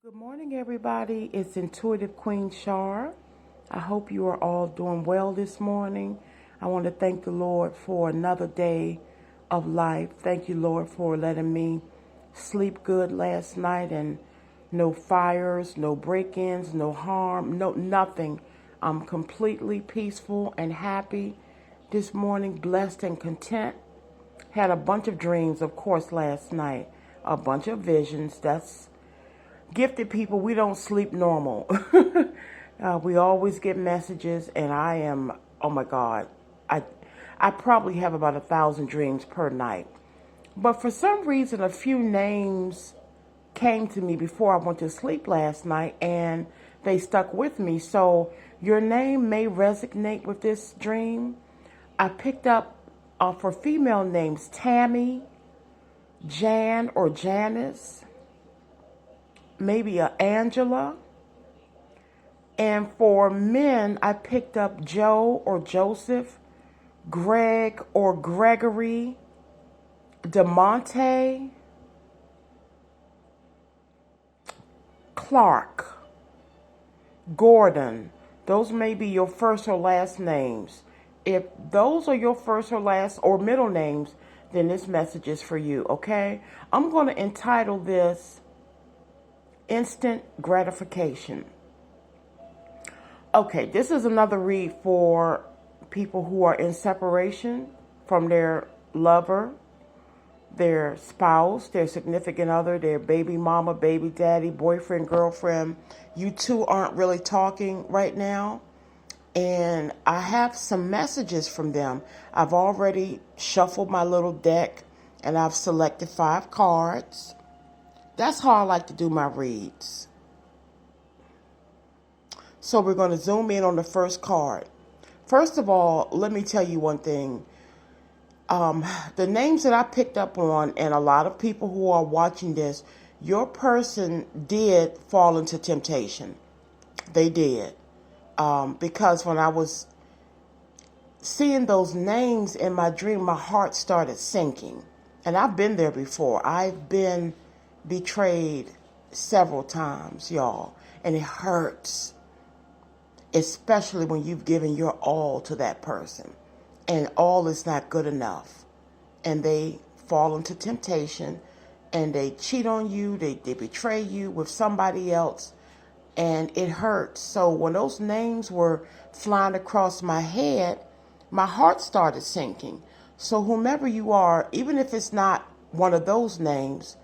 Good morning, everybody. It's Intuitive Queen Shar. I hope you are all doing well this morning. I want to thank the Lord for another day of life. Thank you, Lord, for letting me sleep good last night and no fires, no break-ins, no harm, no nothing. I'm completely peaceful and happy this morning, blessed and content. Had a bunch of dreams, of course, last night. A bunch of visions. That's gifted people, we don't sleep normal. We always get messages, and I am, oh my God, I, I probably have about 1,000 dreams per night. But for some reason, a few names came to me before I went to sleep last night, and they stuck with me. So your name may resonate with this dream. I picked up for female names Tammy, Jan or Janice, maybe a Angela. And for men, I picked up Joe or Joseph, Greg or Gregory, DeMonte, Clark, Gordon. Those may be your first or last names. If those are your first or last or middle names, then this message is for you, okay? I'm going to entitle this Instant Gratification. Okay, this is another read for people who are in separation from their lover, their spouse, their significant other, their baby mama, baby daddy, boyfriend, girlfriend. You two aren't really talking right now. And I have some messages from them. I've already shuffled my little deck and I've selected 5 cards. That's how I like to do my reads. So we're going to zoom in on the first card. First of all, let me tell you one thing. The names that I picked up on, and a lot of people who are watching this, your person did fall into temptation. They did. Because when I was seeing those names in my dream, my heart started sinking. And I've been there before. I've been betrayed several times, y'all. And it hurts. Especially when you've given your all to that person and all is not good enough and they fall into temptation and they cheat on you, they betray you with somebody else, and it hurts. So when those names were flying across my head, my heart started sinking. So whomever you are, even if it's not one of those names,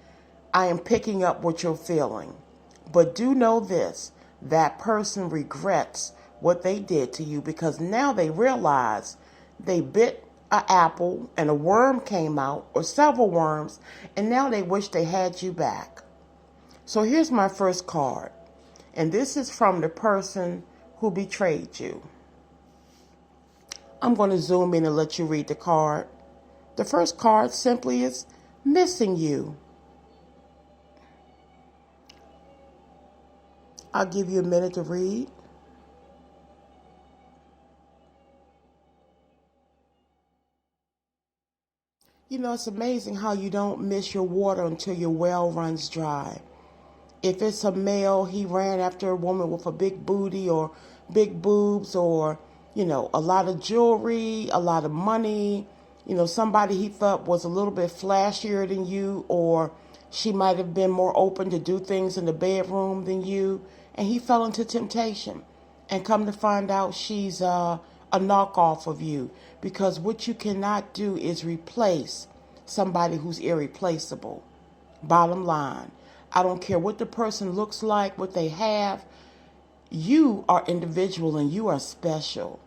I am picking up what you're feeling. But do know this, that person regrets what they did to you because now they realize they bit an apple and a worm came out, or several worms, and now they wish they had you back. So here's my first card, and this is from the person who betrayed you. I'm going to zoom in and let you read the card. The first card simply is missing you. I'll give you a minute to read. You know, it's amazing how you don't miss your water until your well runs dry. If it's a male, he ran after a woman with a big booty or big boobs or, a lot of jewelry, a lot of money, somebody he thought was a little bit flashier than you, or she might have been more open to do things in the bedroom than you, and he fell into temptation. And come to find out she's a knockoff of you, because what you cannot do is replace somebody who's irreplaceable. Bottom line, I don't care what the person looks like, what they have. You are individual and you are special.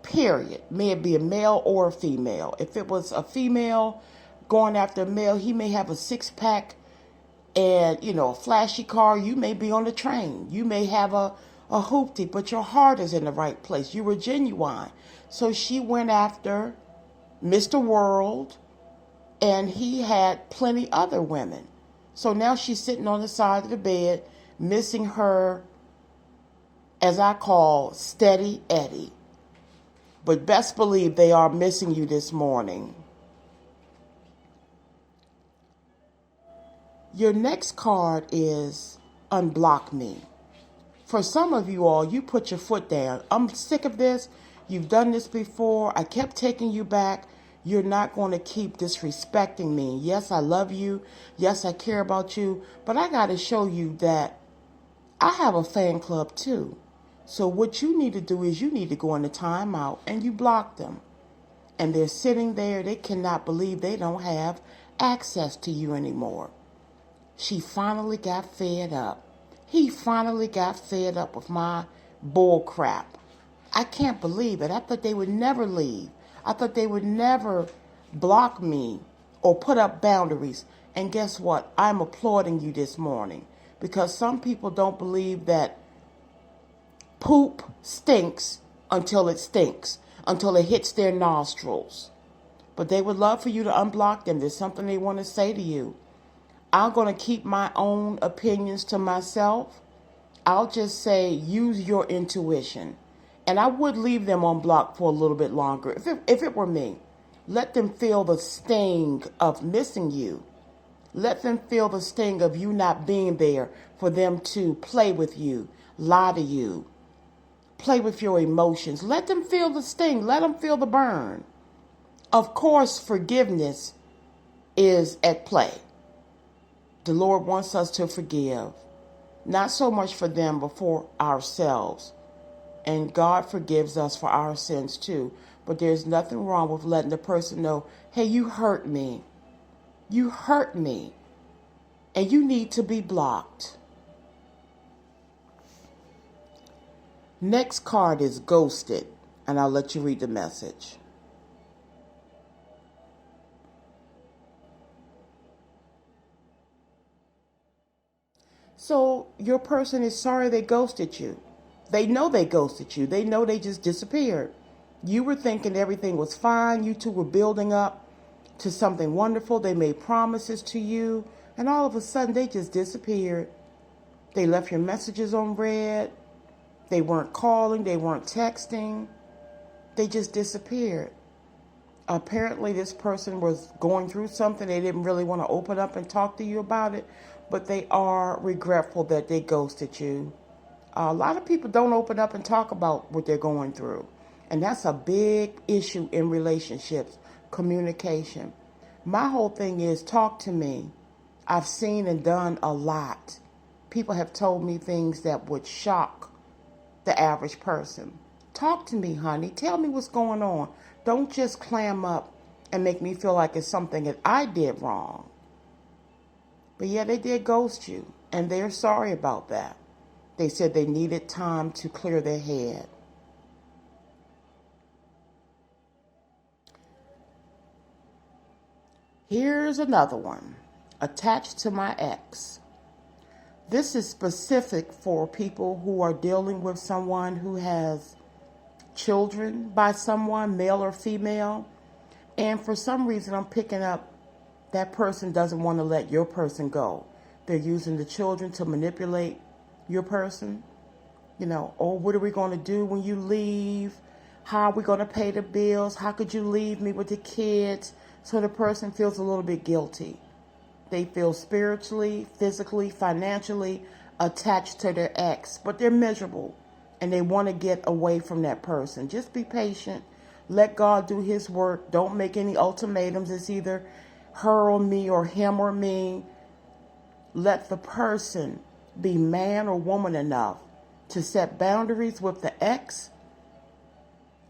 Period. May it be a male or a female. If it was a female going after a male, he may have a 6-pack and, a flashy car. You may be on the train. You may have a hoopty, but your heart is in the right place. You were genuine. So she went after Mr. World, and he had plenty other women. So now she's sitting on the side of the bed, missing her, as I call, steady Eddie. But best believe they are missing you this morning. Your next card is unblock me. For some of you all, you put your foot down. I'm sick of this. You've done this before. I kept taking you back. You're not going to keep disrespecting me. Yes, I love you. Yes, I care about you. But I got to show you that I have a fan club too. So what you need to do is you need to go into timeout and you block them. And they're sitting there. They cannot believe they don't have access to you anymore. She finally got fed up. He finally got fed up with my bull crap. I can't believe it. I thought they would never leave. I thought they would never block me or put up boundaries. And guess what? I'm applauding you this morning because some people don't believe that poop stinks until it stinks, until it hits their nostrils. But they would love for you to unblock them. There's something they want to say to you. I'm going to keep my own opinions to myself. I'll just say use your intuition. And I would leave them on block for a little bit longer. If it were me, let them feel the sting of missing you. Let them feel the sting of you not being there for them to play with you, lie to you, play with your emotions. Let them feel the sting. Let them feel the burn. Of course, forgiveness is at play. The Lord wants us to forgive, not so much for them, but for ourselves. And God forgives us for our sins too. But there's nothing wrong with letting the person know, hey, you hurt me. You hurt me. And you need to be blocked. Next card is ghosted. And I'll let you read the message. So your person is sorry they ghosted you. They know they ghosted you. They know they just disappeared. You were thinking everything was fine. You two were building up to something wonderful. They made promises to you. And all of a sudden, they just disappeared. They left your messages on read. They weren't calling. They weren't texting. They just disappeared. Apparently, this person was going through something. They didn't really want to open up and talk to you about it. But they are regretful that they ghosted you. A lot of people don't open up and talk about what they're going through. And that's a big issue in relationships, communication. My whole thing is talk to me. I've seen and done a lot. People have told me things that would shock the average person. Talk to me, honey. Tell me what's going on. Don't just clam up and make me feel like it's something that I did wrong. But yeah, they did ghost you, and they're sorry about that. They said they needed time to clear their head. Here's another one. Attached to my ex. This is specific for people who are dealing with someone who has children by someone, male or female. And for some reason, I'm picking up that person doesn't want to let your person go. They're using the children to manipulate your person. You know, oh, what are we going to do when you leave? How are we going to pay the bills? How could you leave me with the kids? So the person feels a little bit guilty. They feel spiritually, physically, financially attached to their ex, but they're miserable and they want to get away from that person. Just be patient. Let God do his work. Don't make any ultimatums. It's either her or me or him or me. Let the person be man or woman enough to set boundaries with the ex.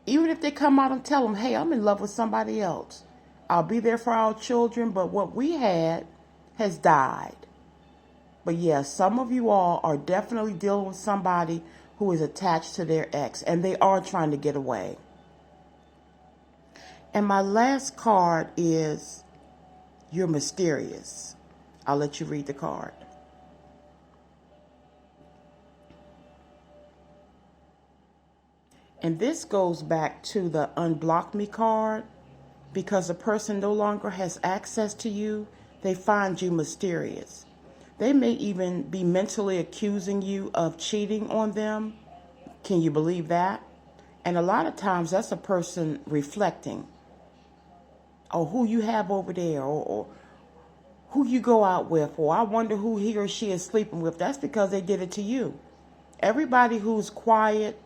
Even if they come out and tell them, hey, I'm in love with somebody else. I'll be there for our children, but what we had has died. But yes, some of you all are definitely dealing with somebody who is attached to their ex, and they are trying to get away. And my last card is you're mysterious. I'll let you read the card. And this goes back to the unblock me card. Because the person no longer has access to you, they find you mysterious. They may even be mentally accusing you of cheating on them. Can you believe that? And a lot of times that's a person reflecting. Or who you have over there, or who you go out with, or I wonder who he or she is sleeping with. That's because they did it to you. Everybody who's quiet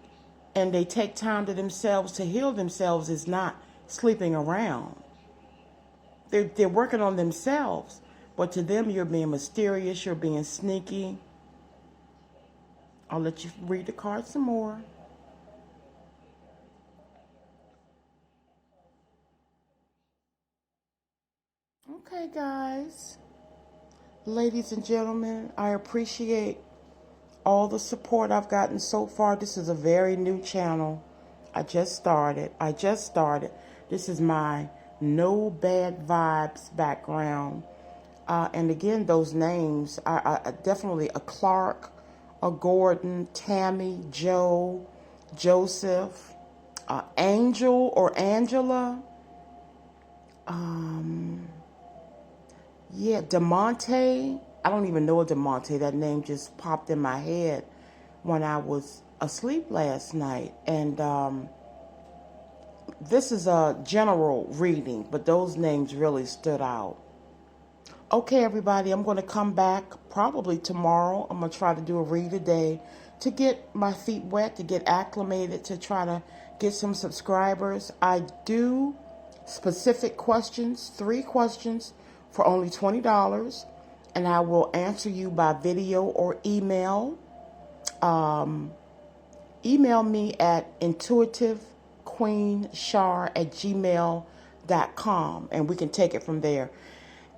and they take time to themselves to heal themselves is not sleeping around. They're working on themselves. But to them, you're being mysterious, you're being sneaky. I'll let you read the card some more. Okay, guys. Ladies and gentlemen, I appreciate all the support I've gotten so far. This is a very new channel. I just started. This is my no bad vibes background. And again, those names are definitely a Clark, a Gordon, Tammy, Joe, Joseph, Angel or Angela. Yeah, DeMonte. I don't even know a DeMonte. That name just popped in my head when I was asleep last night. And this is a general reading, but those names really stood out. Okay, everybody, I'm going to come back probably tomorrow. I'm going to try to do a read a day to get my feet wet, to get acclimated, to try to get some subscribers. I do specific questions, 3 questions for only $20, and I will answer you by video or email. Email me at intuitivequeenshar@gmail.com, and we can take it from there.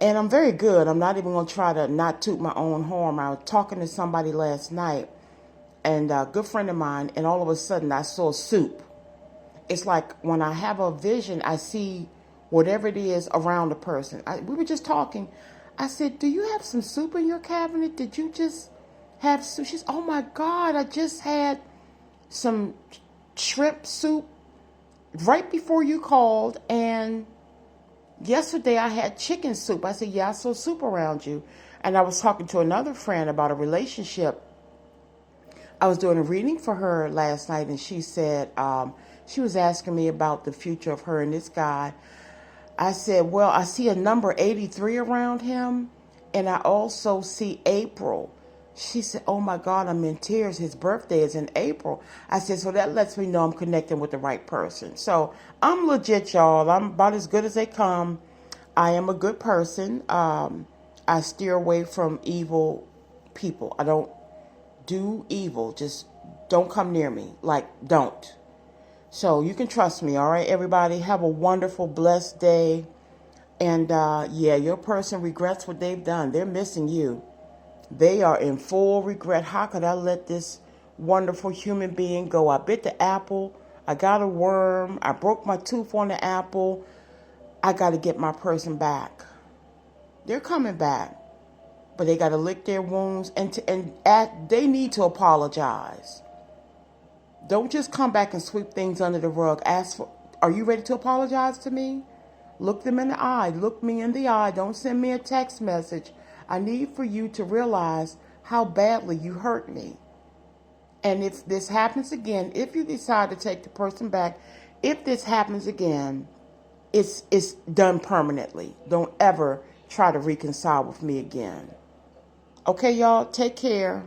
And I'm very good. I'm not even going to try to not toot my own horn. I was talking to somebody last night, and a good friend of mine, and all of a sudden I saw soup. It's like when I have a vision, I see whatever it is around a person. We were just talking. I said, do you have some soup in your cabinet? Did you just have soup? She said, oh my God, I just had some shrimp soup right before you called, and yesterday I had chicken soup. I said, yeah, I saw soup around you. And I was talking to another friend about a relationship. I was doing a reading for her last night, and she said, she was asking me about the future of her and this guy. I said, well, I see a number 83 around him, and I also see April. She said, oh my God, I'm in tears. His birthday is in April. I said, so that lets me know I'm connecting with the right person. So I'm legit, y'all. I'm about as good as they come. I am a good person. I steer away from evil people. I don't do evil. Just don't come near me. Like, don't. So you can trust me, all right, everybody? Have a wonderful, blessed day. And, yeah, your person regrets what they've done. They're missing you. They are in full regret. How could I let this wonderful human being go? I bit the apple. I got a worm. I broke my tooth on the apple. I got to get my person back. They're coming back. But they got to lick their wounds. And they need to apologize. Don't just come back and sweep things under the rug. Are you ready to apologize to me? Look them in the eye. Look me in the eye. Don't send me a text message. I need for you to realize how badly you hurt me. And if this happens again, if you decide to take the person back, if this happens again, it's done permanently. Don't ever try to reconcile with me again. Okay, y'all, take care.